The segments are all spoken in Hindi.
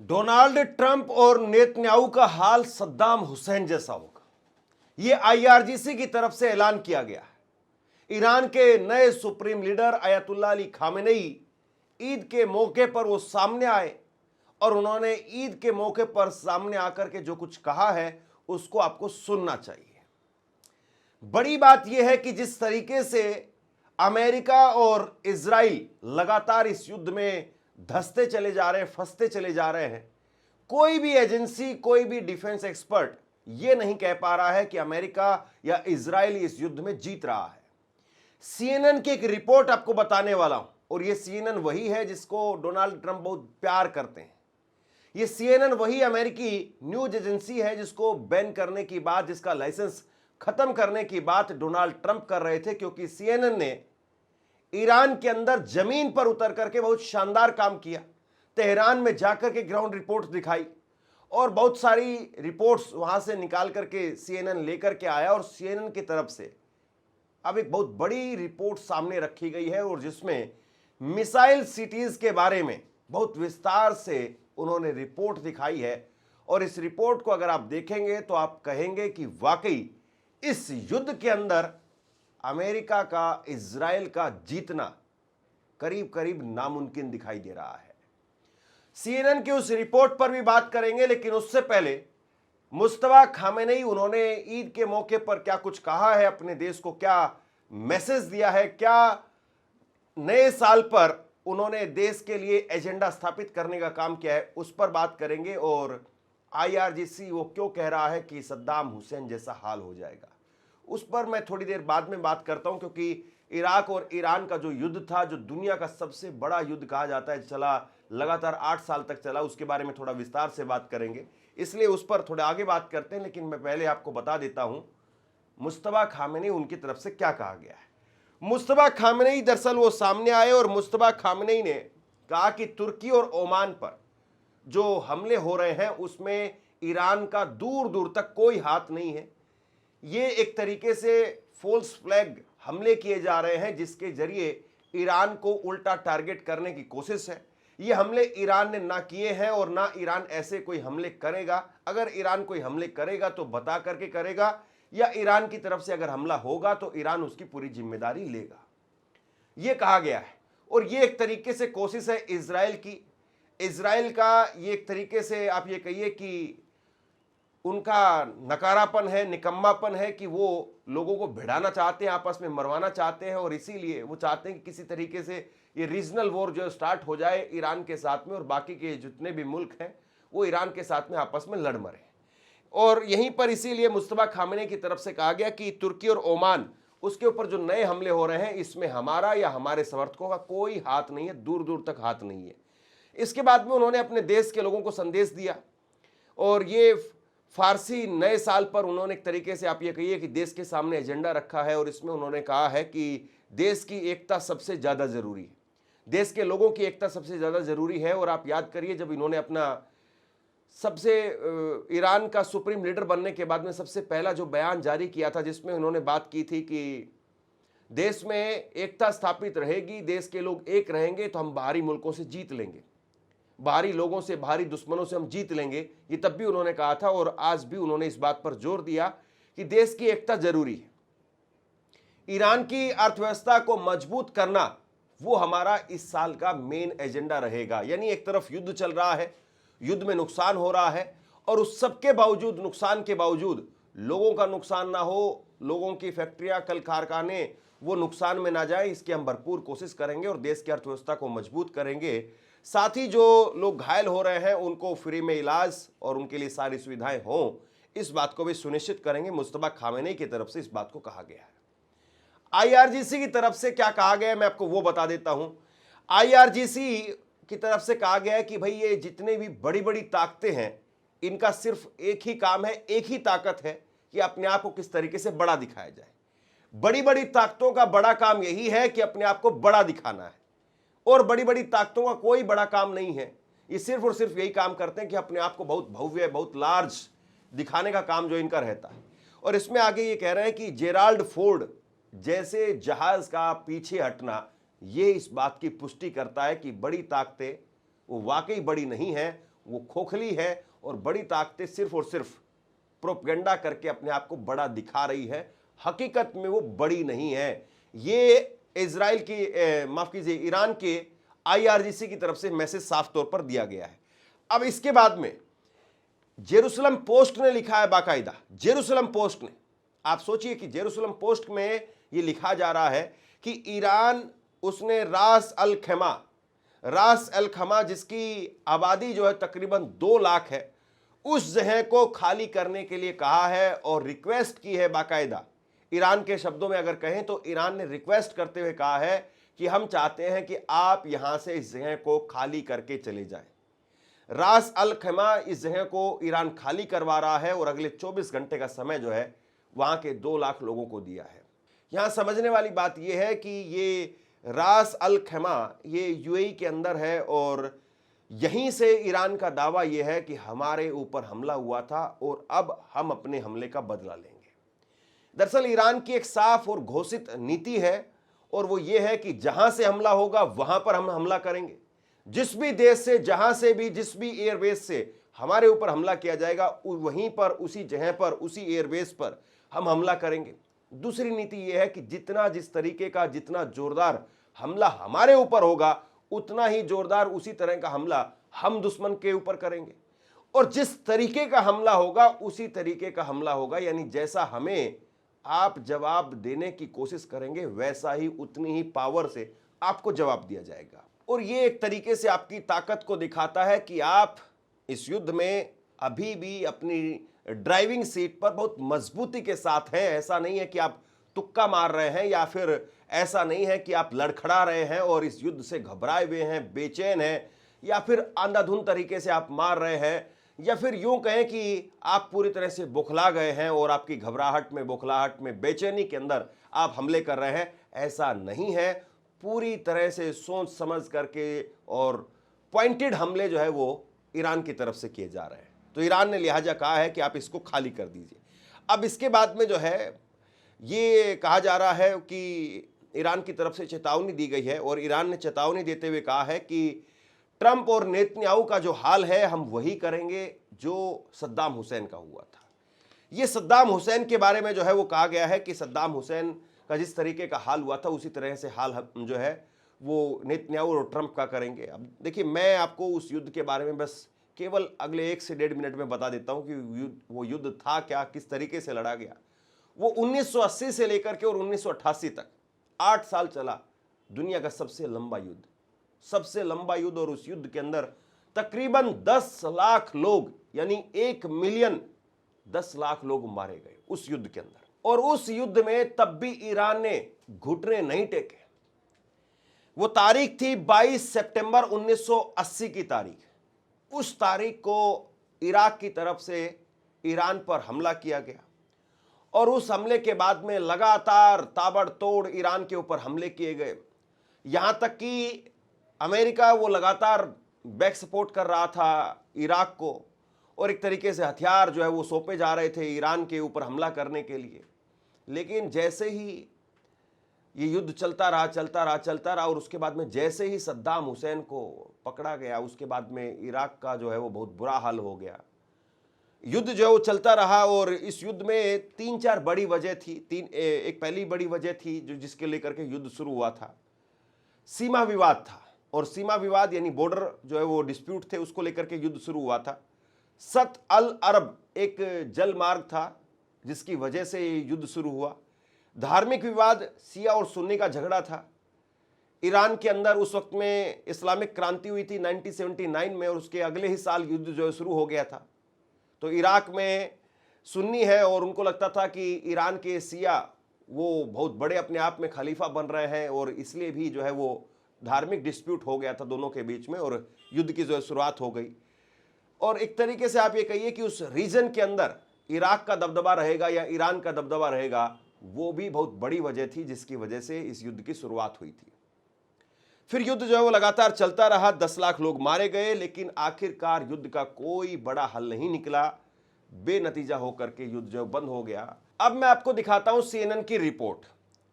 डोनाल्ड ट्रंप और नेतन्याहू का हाल सद्दाम हुसैन जैसा होगा, यह आईआरजीसी की तरफ से ऐलान किया गया है। ईरान के नए supreme leader अयतुल्ला Ali Khamenei Eid के मौके पर वो सामने आए और उन्होंने ईद के मौके पर सामने आकर के जो कुछ कहा है उसको आपको सुनना चाहिए। बड़ी बात यह है कि जिस तरीके से अमेरिका और इजराइल लगातार इस युद्ध में धंसते चले जा रहे हैं, फंसते चले जा रहे हैं, कोई भी एजेंसी, कोई भी डिफेंस एक्सपर्ट यह नहीं कह पा रहा है कि अमेरिका या इजराइल इस युद्ध में जीत रहा है। सीएनएन की एक रिपोर्ट आपको बताने वाला हूं, और यह सीएनएन वही है जिसको डोनाल्ड ट्रंप बहुत प्यार करते हैं। यह सीएनएन वही अमेरिकी न्यूज एजेंसी है जिसको बैन करने की बात, जिसका लाइसेंस खत्म करने की बात डोनाल्ड ट्रंप कर रहे थे, क्योंकि सीएनएन ने ईरान के अंदर जमीन पर उतर करके बहुत शानदार काम किया। तेहरान में जाकर के ग्राउंड रिपोर्ट्स दिखाई और बहुत सारी रिपोर्ट्स वहां से निकाल करके सीएनएन लेकर के आया, और सीएनएन की तरफ से अब एक बहुत बड़ी रिपोर्ट सामने रखी गई है, और जिसमें मिसाइल सिटीज के बारे में बहुत विस्तार से उन्होंने रिपोर्ट दिखाई है। और इस रिपोर्ट को अगर आप देखेंगे तो आप कहेंगे कि वाकई इस युद्ध के अंदर अमेरिका का, इजराइल का जीतना करीब करीब नामुमकिन दिखाई दे रहा है। सीएनएन की उस रिपोर्ट पर भी बात करेंगे, लेकिन उससे पहले मुस्तफा खामेनेई, उन्होंने ईद के मौके पर क्या कुछ कहा है, अपने देश को क्या मैसेज दिया है, क्या नए साल पर उन्होंने देश के लिए एजेंडा स्थापित करने का काम किया है, उस पर बात करेंगे। और आईआरजीसी वो क्यों कह रहा है कि सद्दाम हुसैन जैसा हाल हो जाएगा, उस पर मैं थोड़ी देर बाद में बात करता हूं, क्योंकि इराक और ईरान का जो युद्ध था, जो दुनिया का सबसे बड़ा युद्ध कहा जाता है, चला लगातार 8 साल तक चला, उसके बारे में थोड़ा विस्तार से बात करेंगे, इसलिए उस पर थोड़ा आगे बात करते हैं। लेकिन मैं पहले आपको बता देता हूं मुस्तफा खामेनेई, उनकी तरफ से क्या कहा गया है। मुस्तफा खामेनेई दरअसल वो सामने आए और मुस्तफा खामेनेई ने कहा कि तुर्की और ओमान पर जो हमले हो रहे हैं उसमें ईरान का दूर दूर तक कोई हाथ नहीं है। ये एक तरीके से फॉल्स फ्लैग हमले किए जा रहे हैं, जिसके जरिए ईरान को उल्टा टारगेट करने की कोशिश है। ये हमले ईरान ने ना किए हैं और ना ईरान ऐसे कोई हमले करेगा। अगर ईरान कोई हमले करेगा तो बता करके करेगा, या ईरान की तरफ से अगर हमला होगा तो ईरान उसकी पूरी जिम्मेदारी लेगा, ये कहा गया है। और ये एक तरीके से कोशिश है इजराइल की, इजराइल का ये एक तरीके से आप ये कहिए कि उनका नकारापन है, निकम्मापन है कि वो लोगों को भिड़ाना चाहते हैं, आपस में मरवाना चाहते हैं, और इसीलिए वो चाहते हैं कि किसी तरीके से ये रीजनल वॉर जो स्टार्ट हो जाए ईरान के साथ में, और बाकी के जितने भी मुल्क हैं वो ईरान के साथ में आपस में लड़ मरे। और यहीं पर इसीलिए मुस्तफा खामेनेई की तरफ से कहा गया कि तुर्की और ओमान, उसके ऊपर जो नए हमले हो रहे हैं, इसमें हमारा या हमारे समर्थकों का कोई हाथ नहीं है, दूर दूर तक हाथ नहीं है। इसके बाद में उन्होंने अपने देश के लोगों को संदेश दिया, और ये फारसी नए साल पर उन्होंने एक तरीके से आप ये कहिए कि देश के सामने एजेंडा रखा है, और इसमें उन्होंने कहा है कि देश की एकता सबसे ज़्यादा ज़रूरी है, देश के लोगों की एकता सबसे ज़्यादा ज़रूरी है। और आप याद करिए, जब इन्होंने अपना सबसे ईरान का सुप्रीम लीडर बनने के बाद में सबसे पहला जो बयान जारी किया था, जिसमें उन्होंने बात की थी कि देश में एकता स्थापित रहेगी, देश के लोग एक रहेंगे तो हम बाहरी मुल्कों से जीत लेंगे, बाहरी लोगों से, बाहरी दुश्मनों से हम जीत लेंगे, ये तब भी उन्होंने कहा था। और आज भी उन्होंने इस बात पर जोर दिया कि देश की एकता जरूरी है। ईरान की अर्थव्यवस्था को मजबूत करना वो हमारा इस साल का मेन एजेंडा रहेगा। यानी एक तरफ युद्ध चल रहा है, युद्ध में नुकसान हो रहा है, और उस सब के बावजूद, नुकसान के बावजूद, लोगों का नुकसान ना हो, लोगों की फैक्ट्रियां, कल कारखाने वो नुकसान में ना जाए, इसकी हम भरपूर कोशिश करेंगे और देश की अर्थव्यवस्था को मजबूत करेंगे। साथ ही जो लोग घायल हो रहे हैं उनको फ्री में इलाज और उनके लिए सारी सुविधाएं हों, इस बात को भी सुनिश्चित करेंगे। मुस्तफा खामेनेई की तरफ से इस बात को कहा गया है। आईआरजीसी की तरफ से क्या कहा गया है मैं आपको वो बता देता हूं। आईआरजीसी की तरफ से कहा गया है कि भाई ये जितने भी बड़ी बड़ी ताकतें हैं, इनका सिर्फ एक ही काम है, एक ही ताकत है कि अपने आप को किस तरीके से बड़ा दिखाया जाए। बड़ी बड़ी ताकतों का बड़ा काम यही है कि अपने आप को बड़ा दिखाना है, और बड़ी बड़ी ताकतों का कोई बड़ा काम नहीं है। ये सिर्फ और सिर्फ यही काम करते हैं कि अपने आप को बहुत भव्य, बहुत लार्ज दिखाने का काम जो इनका रहता है। और इसमें आगे ये कह रहे हैं कि जेराल्ड फोर्ड जैसे जहाज का पीछे हटना, ये इस बात की पुष्टि करता है कि बड़ी ताकतें वो वाकई बड़ी नहीं हैं, वो खोखली है और बड़ी ताकतें सिर्फ और सिर्फ प्रोपेगेंडा करके अपने आप को बड़ा दिखा रही है। हकीकत में वो बड़ी नहीं है। ये इजराइल की माफ कीजिए ईरान के आईआरजीसी की तरफ से मैसेज साफ तौर पर दिया गया है। अब इसके बाद में जेरूसलम पोस्ट ने लिखा है, बाकायदा जेरूसलम पोस्ट ने, आप सोचिए कि जेरूसलम पोस्ट में ये लिखा जा रहा है कि ईरान उसने रास अल खमा जिसकी आबादी जो है तकरीबन 2 लाख है, उस जगह को खाली करने के लिए कहा है और रिक्वेस्ट की है। बाकायदा ईरान के शब्दों में अगर कहें तो ईरान ने रिक्वेस्ट करते हुए कहा है कि हम चाहते हैं कि आप यहां से इस जगह को खाली करके चले जाएं। रास अल खैमा इस जगह को ईरान खाली करवा रहा है और अगले 24 घंटे का समय जो है वहां के 2 लाख लोगों को दिया है। यहां समझने वाली बात यह है कि ये रास अल खैमा ये यूएई के अंदर है और यहीं से ईरान का दावा यह है कि हमारे ऊपर हमला हुआ था और अब हम अपने हमले का बदला लेंगे। दरअसल ईरान की एक साफ और घोषित नीति है और वो ये है कि जहां से हमला होगा वहां पर हम हमला करेंगे। जिस भी देश से, जहां से भी, जिस भी एयरबेस से हमारे ऊपर हमला किया जाएगा वहीं पर, उसी जगह पर, उसी एयरबेस पर हम हमला करेंगे। दूसरी नीति यह है कि जिस तरीके का, जितना जोरदार हमला हमारे ऊपर होगा उतना ही जोरदार उसी तरह का हमला हम दुश्मन के ऊपर करेंगे और जिस तरीके का हमला होगा उसी तरीके का हमला होगा, यानी जैसा हमें आप जवाब देने की कोशिश करेंगे वैसा ही, उतनी ही पावर से आपको जवाब दिया जाएगा। और ये एक तरीके से आपकी ताकत को दिखाता है कि आप इस युद्ध में अभी भी अपनी ड्राइविंग सीट पर बहुत मजबूती के साथ हैं। ऐसा नहीं है कि आप तुक्का मार रहे हैं या फिर ऐसा नहीं है कि आप लड़खड़ा रहे हैं और इस युद्ध से घबराए हुए हैं, बेचैन हैं, या फिर अंधाधुंध तरीके से आप मार रहे हैं, या फिर यूं कहें कि आप पूरी तरह से बौखला गए हैं और आपकी घबराहट में, बौखलाहट में, बेचैनी के अंदर आप हमले कर रहे हैं। ऐसा नहीं है। पूरी तरह से सोच समझ करके और पॉइंटेड हमले जो है वो ईरान की तरफ से किए जा रहे हैं। तो ईरान ने लिहाजा कहा है कि आप इसको खाली कर दीजिए। अब इसके बाद में जो है ये कहा जा रहा है कि ईरान की तरफ से चेतावनी दी गई है और ईरान ने चेतावनी देते हुए कहा है कि ट्रंप और नेतन्याहू का जो हाल है हम वही करेंगे जो सद्दाम हुसैन का हुआ था। ये सद्दाम हुसैन के बारे में जो है वो कहा गया है कि सद्दाम हुसैन का जिस तरीके का हाल हुआ था उसी तरह से हाल जो है वो नेतन्याहू और ट्रंप का करेंगे। अब देखिए, मैं आपको उस युद्ध के बारे में बस केवल अगले 1 से 1.5 मिनट में बता देता हूं कि वो युद्ध था क्या, किस तरीके से लड़ा गया। वो 1980 से लेकर के और 1988 तक 8 साल चला, दुनिया का सबसे लंबा युद्ध। और उस युद्ध के अंदर तकरीबन 10 लाख लोग, यानी 1 मिलियन 10 लाख लोग मारे गए उस युद्ध के अंदर। और उस युद्ध में तब भी ईरान ने घुटने नहीं टेके। वो तारीख थी 22 सितंबर 1980 की तारीख। उस तारीख को इराक की तरफ से ईरान पर हमला किया गया और उस हमले के बाद में लगातार ताबड़तोड़ ईरान के ऊपर हमले किए गए। यहां तक कि अमेरिका वो लगातार बैक सपोर्ट कर रहा था इराक को और एक तरीके से हथियार जो है वो सौंपे जा रहे थे ईरान के ऊपर हमला करने के लिए। लेकिन जैसे ही ये युद्ध चलता रहा और उसके बाद में जैसे ही सद्दाम हुसैन को पकड़ा गया, उसके बाद में इराक का जो है वो बहुत बुरा हाल हो गया। युद्ध जो है वो चलता रहा और इस युद्ध में 3-4 बड़ी वजह थी। एक पहली बड़ी वजह थी जो जिसके लेकर के युद्ध शुरू हुआ था, सीमा विवाद था। और सीमा विवाद यानी बॉर्डर जो है वो डिस्प्यूट थे, उसको लेकर के युद्ध शुरू हुआ था। सत अल अरब एक जल मार्ग था जिसकी वजह से ये युद्ध शुरू हुआ। धार्मिक विवाद, शिया और सुन्नी का झगड़ा था। ईरान के अंदर उस वक्त में इस्लामिक क्रांति हुई थी 1979 में और उसके अगले ही साल युद्ध जो है शुरू हो गया था। तो इराक में सुन्नी है और उनको लगता था कि ईरान के शिया वो बहुत बड़े अपने आप में खलीफा बन रहे हैं और इसलिए भी जो है वो धार्मिक डिस्प्यूट हो गया था दोनों के बीच में और युद्ध की जो है शुरुआत हो गई। और एक तरीके से आप ये कहिए कि उस रीजन के अंदर इराक का दबदबा रहेगा या ईरान का दबदबा रहेगा, वो भी बहुत बड़ी वजह थी जिसकी वजह से इस युद्ध की शुरुआत हुई थी। फिर युद्ध जो है वो लगातार चलता रहा, 10 लाख लोग मारे गए, लेकिन आखिरकार युद्ध का कोई बड़ा हल नहीं निकला। बेनतीजा होकर के युद्ध जो बंद हो गया। अब मैं आपको दिखाता हूं सीएनएन की रिपोर्ट,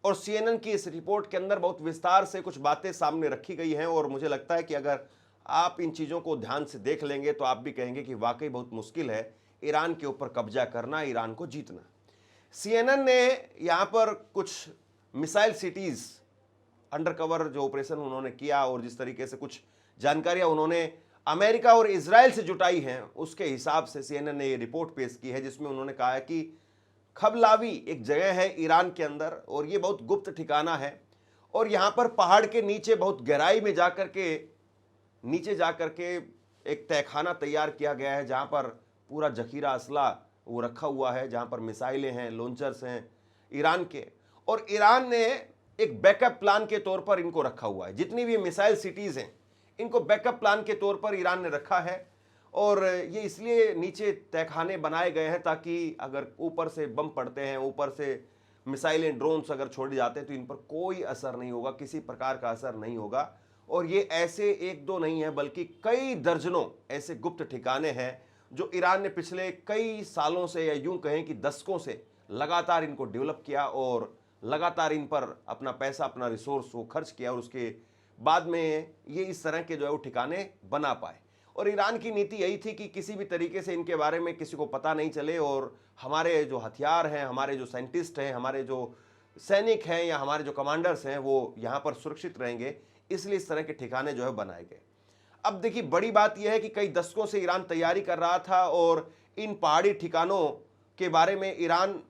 और सीएनएन की इस रिपोर्ट के अंदर बहुत विस्तार से कुछ बातें सामने रखी गई हैं और मुझे लगता है कि अगर आप इन चीज़ों को ध्यान से देख लेंगे तो आप भी कहेंगे कि वाकई बहुत मुश्किल है ईरान के ऊपर कब्जा करना, ईरान को जीतना। CNN ने यहाँ पर कुछ मिसाइल सिटीज़ अंडरकवर जो ऑपरेशन उन्होंने किया और जिस तरीके से कुछ जानकारियां उन्होंने अमेरिका और इजराइल से जुटाई हैं, उसके हिसाब से CNN ने ये रिपोर्ट पेश की है, जिसमें उन्होंने कहा है कि खबलावी एक जगह है ईरान के अंदर और ये बहुत गुप्त ठिकाना है और यहाँ पर पहाड़ के नीचे बहुत गहराई में नीचे जाकर के एक तहखाना तैयार किया गया है, जहाँ पर पूरा जखीरा असला वो रखा हुआ है, जहाँ पर मिसाइलें हैं, लॉन्चर्स हैं ईरान के, और ईरान ने एक बैकअप प्लान के तौर पर इनको रखा हुआ है। जितनी भी मिसाइल सिटीज़ हैं इनको बैकअप प्लान के तौर पर ईरान ने रखा है और ये इसलिए नीचे तहखाने बनाए गए हैं ताकि अगर ऊपर से बम पड़ते हैं, ऊपर से मिसाइलें, ड्रोन्स अगर छोड़े जाते हैं तो इन पर कोई असर नहीं होगा, किसी प्रकार का असर नहीं होगा। और ये ऐसे एक दो नहीं है बल्कि कई दर्जनों ऐसे गुप्त ठिकाने हैं जो ईरान ने पिछले कई सालों से या यूं कहें कि दशकों से लगातार इनको डेवलप किया और लगातार इन पर अपना पैसा, अपना रिसोर्स वो खर्च किया और उसके बाद में ये इस तरह के जो है वो ठिकाने बना पाए। और ईरान की नीति यही थी कि किसी भी तरीके से इनके बारे में किसी को पता नहीं चले और हमारे जो हथियार हैं, हमारे जो साइंटिस्ट हैं, हमारे जो सैनिक हैं या हमारे जो कमांडर्स हैं वो यहाँ पर सुरक्षित रहेंगे, इसलिए इस तरह के ठिकाने जो है बनाए गए। अब देखिए, बड़ी बात यह है कि कई दशकों से ईरान तैयारी कर रहा था और इन पहाड़ी ठिकानों के बारे में ईरान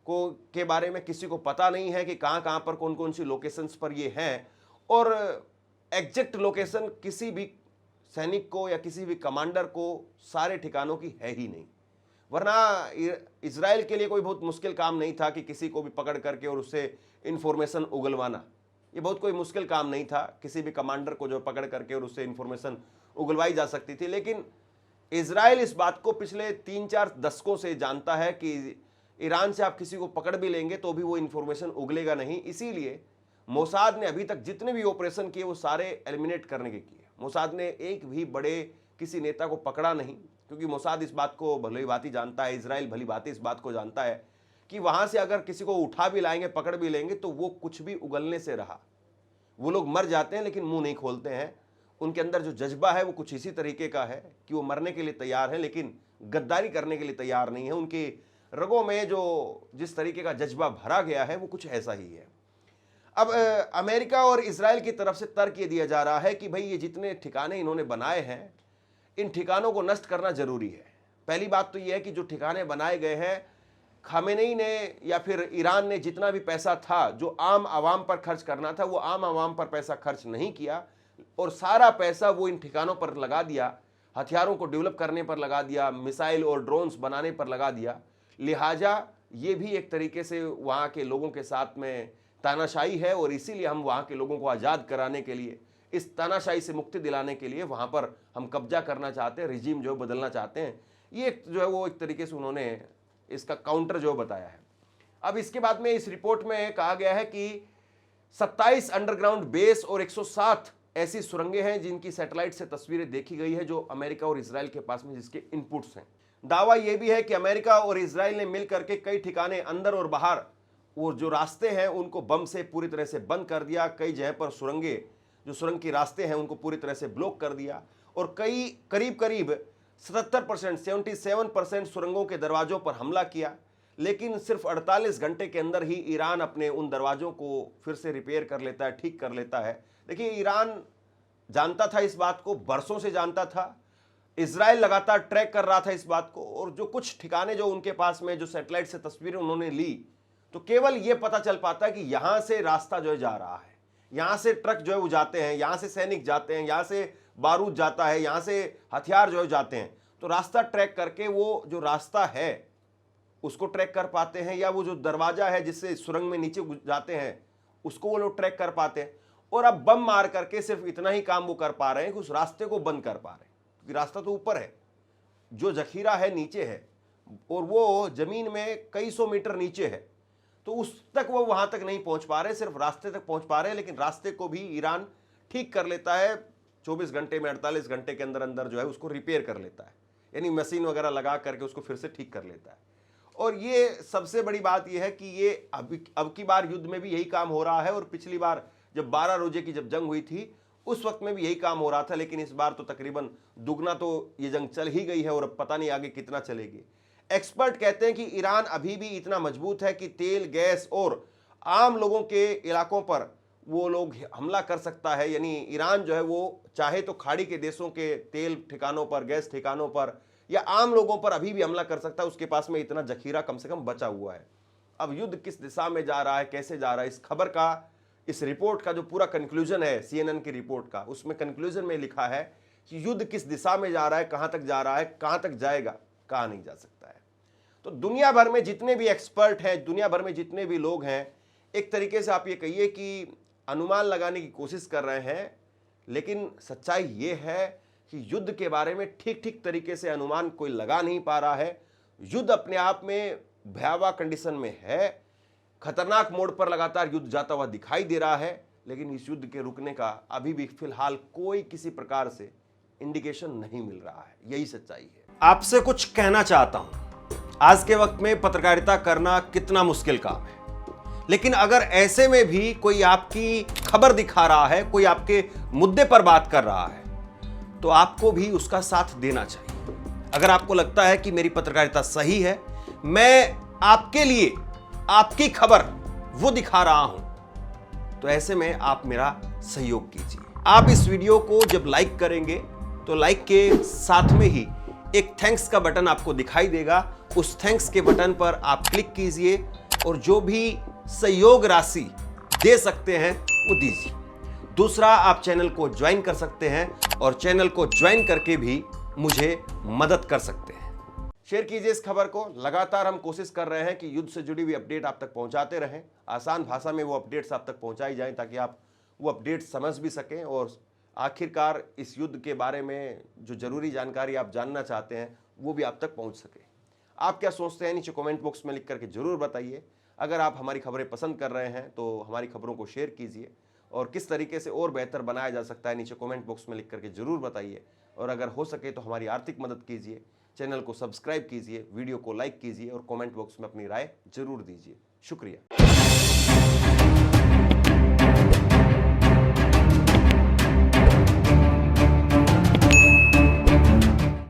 के बारे में किसी को पता नहीं है कि कहाँ कहाँ पर कौन कौन सी लोकेशंस पर ये हैं, और एग्जैक्ट लोकेशन किसी भी सैनिक को या किसी भी कमांडर को सारे ठिकानों की है ही नहीं। वरना इजराइल के लिए कोई बहुत मुश्किल काम नहीं था कि किसी को भी पकड़ करके और उससे इंफॉर्मेशन उगलवाना, ये बहुत कोई मुश्किल काम नहीं था। किसी भी कमांडर को जो पकड़ करके और उससे इंफॉर्मेशन उगलवाई जा सकती थी। लेकिन इजराइल इस बात को पिछले 3-4 दशकों से जानता है कि ईरान से आप किसी को पकड़ भी लेंगे तो भी वो इंफॉर्मेशन उगलेगा नहीं। इसीलिए मोसाद ने अभी तक जितने भी ऑपरेशन किए वो सारे एलिमिनेट करने के किए। मोसाद ने एक भी बड़े किसी नेता को पकड़ा नहीं, क्योंकि मोसाद इस बात को भली भांति जानता है, इजराइल भली भांति इस बात को जानता है कि वहाँ से अगर किसी को उठा भी लाएंगे, पकड़ भी लेंगे तो वो कुछ भी उगलने से रहा। वो लोग मर जाते हैं लेकिन मुंह नहीं खोलते हैं। उनके अंदर जो जज्बा है वो कुछ इसी तरीके का है कि वो मरने के लिए तैयार है लेकिन गद्दारी करने के लिए तैयार नहीं है। उनके रगों में जो जिस तरीके का जज्बा भरा गया है वो कुछ ऐसा ही है। अब अमेरिका और इजराइल की तरफ से तर्क ये दिया जा रहा है कि भाई ये जितने ठिकाने इन्होंने बनाए हैं, इन ठिकानों को नष्ट करना जरूरी है। पहली बात तो ये है कि जो ठिकाने बनाए गए हैं, खामेनेई ने या फिर ईरान ने जितना भी पैसा था जो आम आवाम पर खर्च करना था, वो आम आवाम पर पैसा खर्च नहीं किया और सारा पैसा वो इन ठिकानों पर लगा दिया, हथियारों को डेवलप करने पर लगा दिया, मिसाइल और ड्रोन्स बनाने पर लगा दिया। लिहाजा ये भी एक तरीके से वहाँ के लोगों के साथ में तानाशाही है और इसीलिए हम वहाँ के लोगों को आज़ाद कराने के लिए, इस तानाशाही से मुक्ति दिलाने के लिए वहाँ पर हम कब्जा करना चाहते हैं, रिजीम जो बदलना चाहते हैं। ये जो है वो एक तरीके से उन्होंने इसका काउंटर जो बताया है। अब इसके बाद में इस रिपोर्ट में कहा गया है कि 27 अंडरग्राउंड बेस और 107 ऐसी सुरंगें हैं जिनकी सैटेलाइट से तस्वीरें देखी गई है, जो अमेरिका और इजराइल के पास में जिसके इनपुट्स हैं। दावा यह भी है कि अमेरिका और इजराइल ने मिलकर के कई ठिकाने अंदर और बाहर वो जो रास्ते हैं उनको बम से पूरी तरह से बंद कर दिया। कई जगह पर जो सुरंग के रास्ते हैं उनको पूरी तरह से ब्लॉक कर दिया और कई करीब 77% सुरंगों के दरवाजों पर हमला किया। लेकिन सिर्फ 48 घंटे के अंदर ही ईरान अपने उन दरवाजों को फिर से रिपेयर कर लेता है, ठीक कर लेता है। देखिए, ईरान जानता था इस बात को, बरसों से जानता था। इजराइल लगातार ट्रैक कर रहा था इस बात को और जो कुछ ठिकाने जो उनके पास में जो सैटेलाइट से तस्वीरें उन्होंने ली, तो केवल यह पता चल पाता है कि यहां से रास्ता जो है जा रहा है, यहां से ट्रक जो है वो जाते हैं, यहां से सैनिक जाते हैं, यहां से बारूद जाता है, यहां से हथियार जो है जाते हैं। तो रास्ता ट्रैक करके वो जो रास्ता है उसको ट्रैक कर पाते हैं, या वो जो दरवाजा है जिससे सुरंग में नीचे जाते हैं उसको वो लोग ट्रैक कर पाते हैं। और अब बम मार करके सिर्फ इतना ही काम वो कर पा रहे हैं कि उस रास्ते को बंद कर पा रहे हैं, क्योंकि रास्ता तो ऊपर है, जो जखीरा है नीचे है और वो जमीन में कई सौ मीटर नीचे है, तो उस तक वो वहां तक नहीं पहुंच पा रहे, सिर्फ रास्ते तक पहुंच पा रहे हैं। लेकिन रास्ते को भी ईरान ठीक कर लेता है 24 घंटे में, 48 घंटे के अंदर अंदर जो है उसको रिपेयर कर लेता है, यानी मशीन वगैरह लगा करके उसको फिर से ठीक कर लेता है। और ये सबसे बड़ी बात यह है कि ये अब की बार युद्ध में भी यही काम हो रहा है। और पिछली बार जब 12 रोजे की जब जंग हुई थी उस वक्त में भी यही काम हो रहा था, लेकिन इस बार तो तकरीबन दुगना तो ये जंग चल ही गई है और अब पता नहीं आगे कितना चलेगी। एक्सपर्ट कहते हैं कि ईरान अभी भी इतना मजबूत है कि तेल, गैस और आम लोगों के इलाकों पर वो लोग हमला कर सकता है। यानी ईरान जो है वो चाहे तो खाड़ी के देशों के तेल ठिकानों पर, गैस ठिकानों पर या आम लोगों पर अभी भी हमला कर सकता है। उसके पास में इतना जखीरा कम से कम बचा हुआ है। अब युद्ध किस दिशा में जा रहा है, कैसे जा रहा है, इस खबर का, इस रिपोर्ट का जो पूरा कंक्लूजन है CNN की रिपोर्ट का, उसमें कंक्लूजन में लिखा है कि युद्ध किस दिशा में जा रहा है, कहां तक जा रहा है, कहां तक जाएगा, कहां नहीं जा सकता है। तो दुनिया भर में जितने भी एक्सपर्ट हैं, दुनिया भर में जितने भी लोग हैं, एक तरीके से आप ये कहिए कि अनुमान लगाने की कोशिश कर रहे हैं, लेकिन सच्चाई ये है कि युद्ध के बारे में ठीक ठीक तरीके से अनुमान कोई लगा नहीं पा रहा है। युद्ध अपने आप में भयावह कंडीशन में है, खतरनाक मोड़ पर लगातार युद्ध जाता हुआ दिखाई दे रहा है, लेकिन इस युद्ध के रुकने का अभी भी फिलहाल कोई किसी प्रकार से इंडिकेशन नहीं मिल रहा है। यही सच्चाई है। आपसे कुछ कहना चाहता हूं, आज के वक्त में पत्रकारिता करना कितना मुश्किल काम है, लेकिन अगर ऐसे में भी कोई आपकी खबर दिखा रहा है, कोई आपके मुद्दे पर बात कर रहा है, तो आपको भी उसका साथ देना चाहिए। अगर आपको लगता है कि मेरी पत्रकारिता सही है, मैं आपके लिए आपकी खबर वो दिखा रहा हूं, तो ऐसे में आप मेरा सहयोग कीजिए। आप इस वीडियो को जब लाइक करेंगे तो लाइक के साथ में ही एक थैंक्स का बटन आपको दिखाई देगा। उस थैंक्स के बटन पर आप क्लिक कीजिए और जो भी सहयोग राशि दे सकते हैं वो दीजिए। दूसरा, आप चैनल को ज्वाइन कर सकते हैं और चैनल को ज्वाइन करके भी मुझे मदद कर सकते हैं। शेयर कीजिए इस खबर को। लगातार हम कोशिश कर रहे हैं कि युद्ध से जुड़ी हुई अपडेट आप तक पहुंचाते रहें। आसान भाषा में वो अपडेट्स आप तक पहुंचाई जाएं ताकि आप वो अपडेट समझ भी सकें और आखिरकार इस युद्ध के बारे में जो जरूरी जानकारी आप जानना चाहते हैं वो भी आप तक पहुंच सके। आप क्या सोचते हैं नीचे कमेंट बॉक्स में लिख करके जरूर बताइए। अगर आप हमारी खबरें पसंद कर रहे हैं तो हमारी खबरों को शेयर कीजिए और किस तरीके से और बेहतर बनाया जा सकता है नीचे कमेंट बॉक्स में लिख करके जरूर बताइए। और अगर हो सके तो हमारी आर्थिक मदद कीजिए, चैनल को सब्सक्राइब कीजिए, वीडियो को लाइक कीजिए और कमेंट बॉक्स में अपनी राय जरूर दीजिए। शुक्रिया।